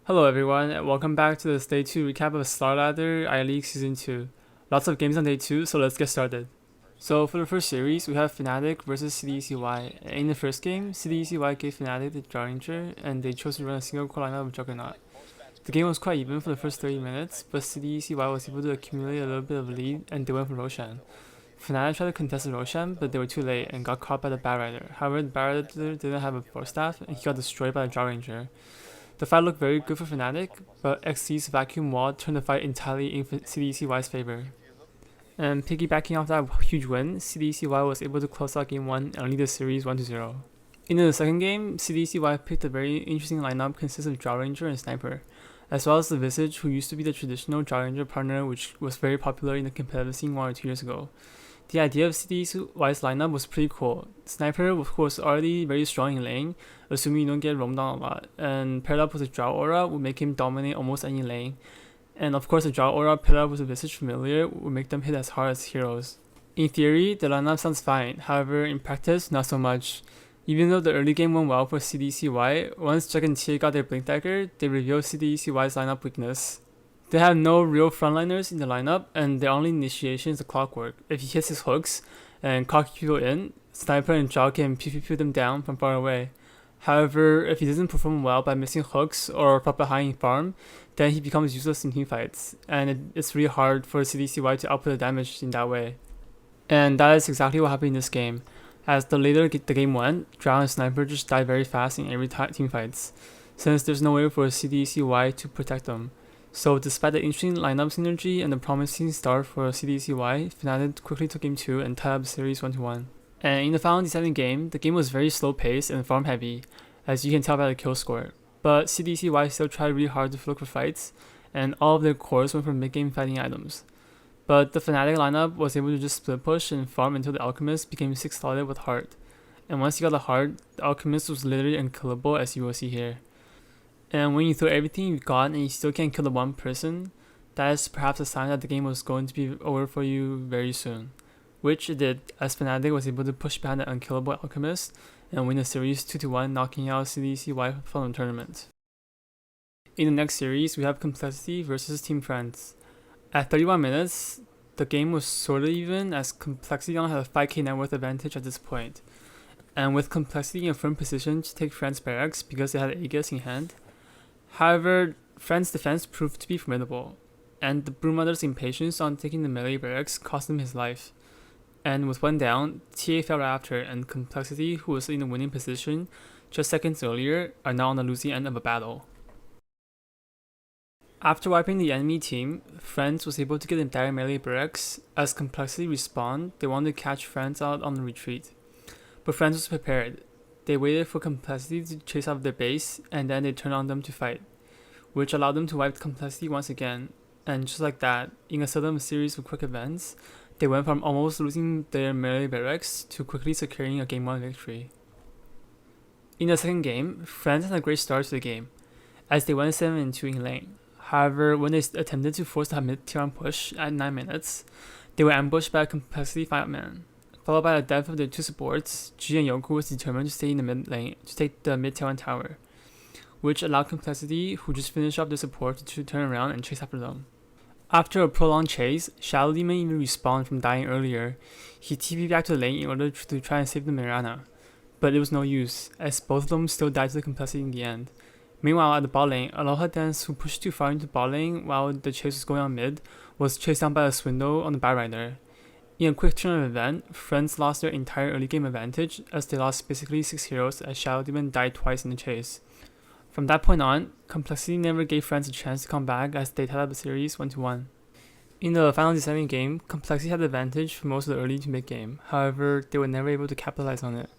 Hello everyone, and welcome back to this Day 2 recap of Starladder I-League Season 2. Lots of games on Day 2, so let's get started. So for the first series, we have Fnatic versus Gdcy. In the first game, Gdcy gave Fnatic the Draw Ranger, and they chose to run a single core lineup of Juggernaut. The game was quite even for the first 30 minutes, but Gdcy was able to accumulate a little bit of lead, and they went for Roshan. Fnatic tried to contest the Roshan, but they were too late and got caught by the Bat Rider. However, the Bat Rider didn't have a Force Staff, and he got destroyed by the Draw Ranger. The fight looked very good for Fnatic, but XC's vacuum wall turned the fight entirely in Gdcy's favor. And piggybacking off that huge win, Gdcy was able to close out Game 1 and lead the series 1-0. In the second game, Gdcy picked a very interesting lineup consisting of Draw Ranger and Sniper, as well as the Visage, who used to be the traditional Draw Ranger partner which was very popular in the competitive scene 1 or 2 years ago. The idea of Gdcy's lineup was pretty cool. Sniper was already very strong in lane, assuming you don't get roamed on a lot, and paired up with a Draw Aura would make him dominate almost any lane. And of course, the Draw Aura paired up with a Visage Familiar would make them hit as hard as heroes. In theory, the lineup sounds fine, however in practice, not so much. Even though the early game went well for Gdcy, once Jug and Tia got their Blink Dagger, they revealed Gdcy's lineup weakness. They have no real frontliners in the lineup, and their only initiation is the Clockwork. If he hits his hooks and cocky people in, Sniper and Jaw can pew them down from far away. However, if he doesn't perform well by missing hooks or from behind in farm, then he becomes useless in teamfights, and it's really hard for Gdcy to output the damage in that way. And that is exactly what happened in this game. As the later the game went, Drow and Sniper just died very fast in every teamfights, since there's no way for Gdcy to protect them. So despite the interesting lineup synergy and the promising start for Gdcy, Fnatic quickly took Game 2 and tied up the series 1-1. And in the final deciding game, the game was very slow paced and farm heavy, as you can tell by the kill score. But Gdcy still tried really hard to look for fights, and all of their cores went for mid-game fighting items. But the Fnatic lineup was able to just split push and farm until the Alchemist became 6-slotted with Heart. And once you got the Heart, the Alchemist was literally unkillable, as you will see here. And when you throw everything you've got and you still can't kill the one person, that is perhaps a sign that the game was going to be over for you very soon. Which it did, as Fnatic was able to push behind the unkillable Alchemist and win the series 2-1, knocking out Gdcy from the tournament. In the next series, we have Complexity versus Team Friends. At 31 minutes, the game was sorta even, as Complexity only had a 5k net worth advantage at this point. And with Complexity in a firm position to take Friends' barracks because they had Aegis in hand. However, Friends' defense proved to be formidable, and the Broodmother's impatience on taking the melee barracks cost him his life. And with one down, TA fell right after, and Complexity, who was in the winning position just seconds earlier, are now on the losing end of a battle. After wiping the enemy team, Friends was able to get entire melee barracks. As Complexity respawned, they wanted to catch Friends out on the retreat. But Friends was prepared. They waited for Complexity to chase out their base, and then they turned on them to fight, which allowed them to wipe Complexity once again. And just like that, in a sudden series of quick events, they went from almost losing their melee barracks to quickly securing a Game 1 victory. In the second game, Friends had a great start to the game, as they went 7-2 in lane. However, when they attempted to force the mid-tier push at 9 minutes, they were ambushed by a Complexity 5-man. Followed by the death of their two supports, G and Yoku was determined to stay in the mid lane to take the mid-tier 1 tower, which allowed Complexity, who just finished off their support, to turn around and chase after them. After a prolonged chase, Shadow Demon even respawned from dying earlier. He TP'd back to the lane in order to try and save the Mirana, but it was no use, as both of them still died to the Complexity in the end. Meanwhile, at the bot lane, Aloha Dance, who pushed too far into bot lane while the chase was going on mid, was chased down by a Swindle on the Bat Rider. In a quick turn of event, Friends lost their entire early game advantage, as they lost basically 6 heroes as Shadow Demon died twice in the chase. From that point on, Complexity never gave Friends a chance to come back, as they tied up the series 1-1. In the final deciding game, Complexity had the advantage for most of the early to mid game, however, they were never able to capitalize on it.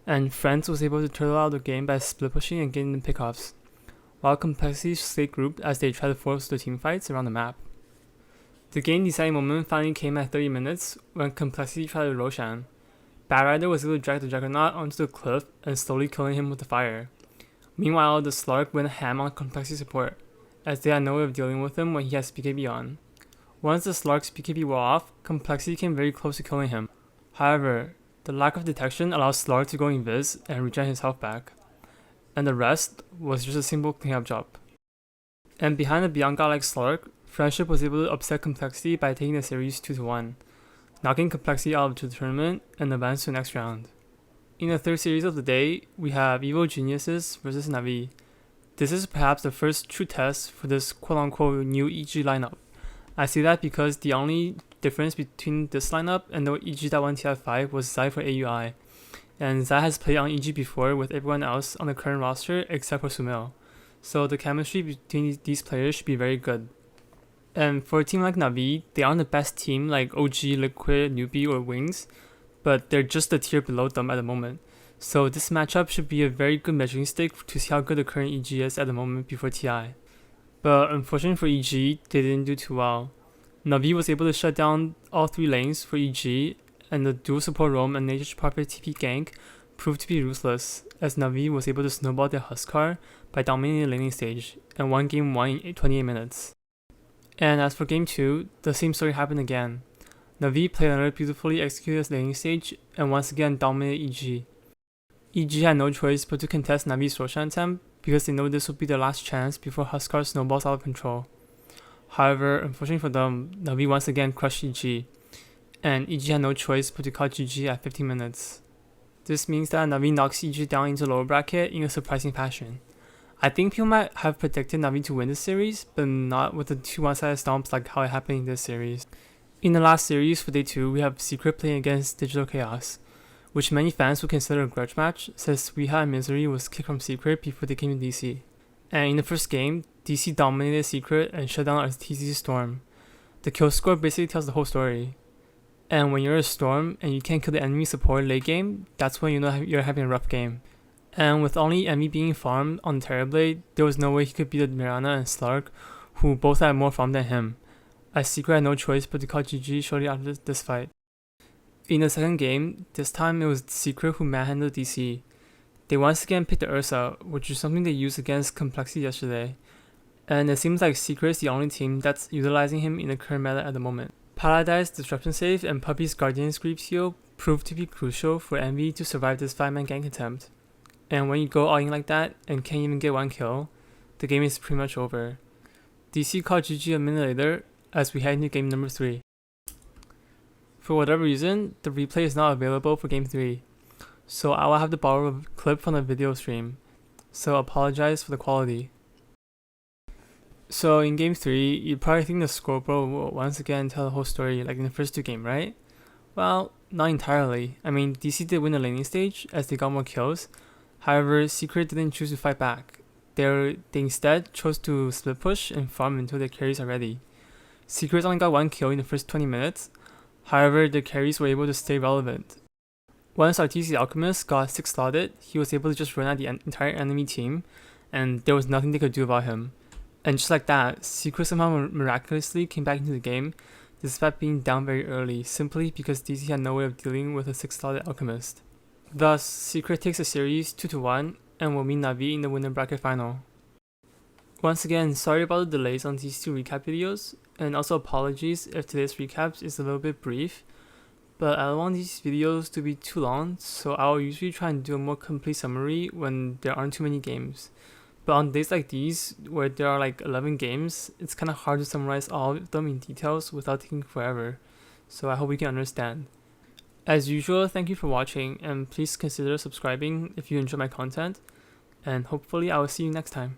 And Friends was able to turtle out the game by split pushing and getting the pickoffs, while Complexity stayed grouped as they tried to force the teamfights around the map. The game deciding moment finally came at 30 minutes when Complexity tried to Roshan. Bat Rider was able to drag the Juggernaut onto the cliff and slowly killing him with the fire. Meanwhile, the Slark went ham on Complexity support, as they had no way of dealing with him when he has BKB on. Once the Slark's BKB wore off, Complexity came very close to killing him. However, the lack of detection allowed Slark to go invis and regen his health back, and the rest was just a simple cleanup job. And behind a Beyond God like Slark, Friendship was able to upset Complexity by taking the series 2-1, knocking Complexity out of the tournament and advance to the next round. In the third series of the day, we have Evil Geniuses versus NaVi. This is perhaps the first true test for this quote-unquote new EG lineup. I say that because the only difference between this lineup and the EG that won TI5 was Zai for AUI, and Zai has played on EG before with everyone else on the current roster except for Sumail, so the chemistry between these players should be very good. And for a team like NaVi, they aren't the best team like OG, Liquid, Newbie, or Wings, but they're just a tier below them at the moment. So this matchup should be a very good measuring stick to see how good the current EG is at the moment before TI. But unfortunately for EG, they didn't do too well. NaVi was able to shut down all 3 lanes for EG, and the dual support roam and Nature's Prophet TP gank proved to be ruthless, as NaVi was able to snowball their Huskar by dominating the laning stage, and won game 1 in 28 minutes. And as for game 2, the same story happened again. NaVi played another beautifully executed laning stage, and once again dominated EG. EG had no choice but to contest NaVi's Roshan attempt because they know this would be their last chance before Huskar snowballs out of control. However, unfortunately for them, NaVi once again crushed EG, and EG had no choice but to call GG at 15 minutes. This means that NaVi knocks EG down into the lower bracket in a surprising fashion. I think people might have predicted NaVi to win this series, but not with the 2 one-sided stomps like how it happened in this series. In the last series for day 2, we have Secret playing against Digital Chaos, which many fans would consider a grudge match since Weeha and Misery was kicked from Secret before they came to DC. And in the first game, DC dominated Secret and shut down TC's Storm. The kill score basically tells the whole story. And when you're a Storm and you can't kill the enemy support late game, that's when you know you're having a rough game. And with only Envy being farmed on Terrorblade, there was no way he could beat Mirana and Slark, who both had more farm than him, as Secret had no choice but to call GG shortly after this fight. In the second game, this time it was Secret who manhandled DC. They once again picked the Ursa, which is something they used against Complexity yesterday, and it seems like Secret is the only team that's utilizing him in the current meta at the moment. Paradise, Disruption Save, and Puppy's Guardian's Creep Seal proved to be crucial for Envy to survive this 5-man gank attempt. And when you go all in like that and can't even get 1 kill, the game is pretty much over. DC called GG a minute later as we head into game number 3. For whatever reason, the replay is not available for game 3, so I will have to borrow a clip from the video stream, so apologize for the quality. So in game 3, you'd probably think the scoreboard will once again tell the whole story like in the first 2 games, right? Well, not entirely. I mean, DC did win the laning stage as they got more kills, however, Secret didn't choose to fight back. They instead chose to split push and farm until their carries are ready. Secret only got 1 kill in the first 20 minutes, however, the carries were able to stay relevant. Once RTC Alchemist got 6 slotted, he was able to just run at the entire enemy team, and there was nothing they could do about him. And just like that, Secret somehow miraculously came back into the game, despite being down very early, simply because DC had no way of dealing with a 6 slotted Alchemist. Thus, Secret takes the series 2-1, and will meet NaVi in the winner bracket final. Once again, sorry about the delays on these 2 recap videos, and also apologies if today's recaps is a little bit brief, but I don't want these videos to be too long, so I'll usually try and do a more complete summary when there aren't too many games. But on days like these, where there are like 11 games, it's kinda hard to summarize all of them in details without taking forever, so I hope you can understand. As usual, thank you for watching, and please consider subscribing if you enjoy my content, and hopefully I will see you next time.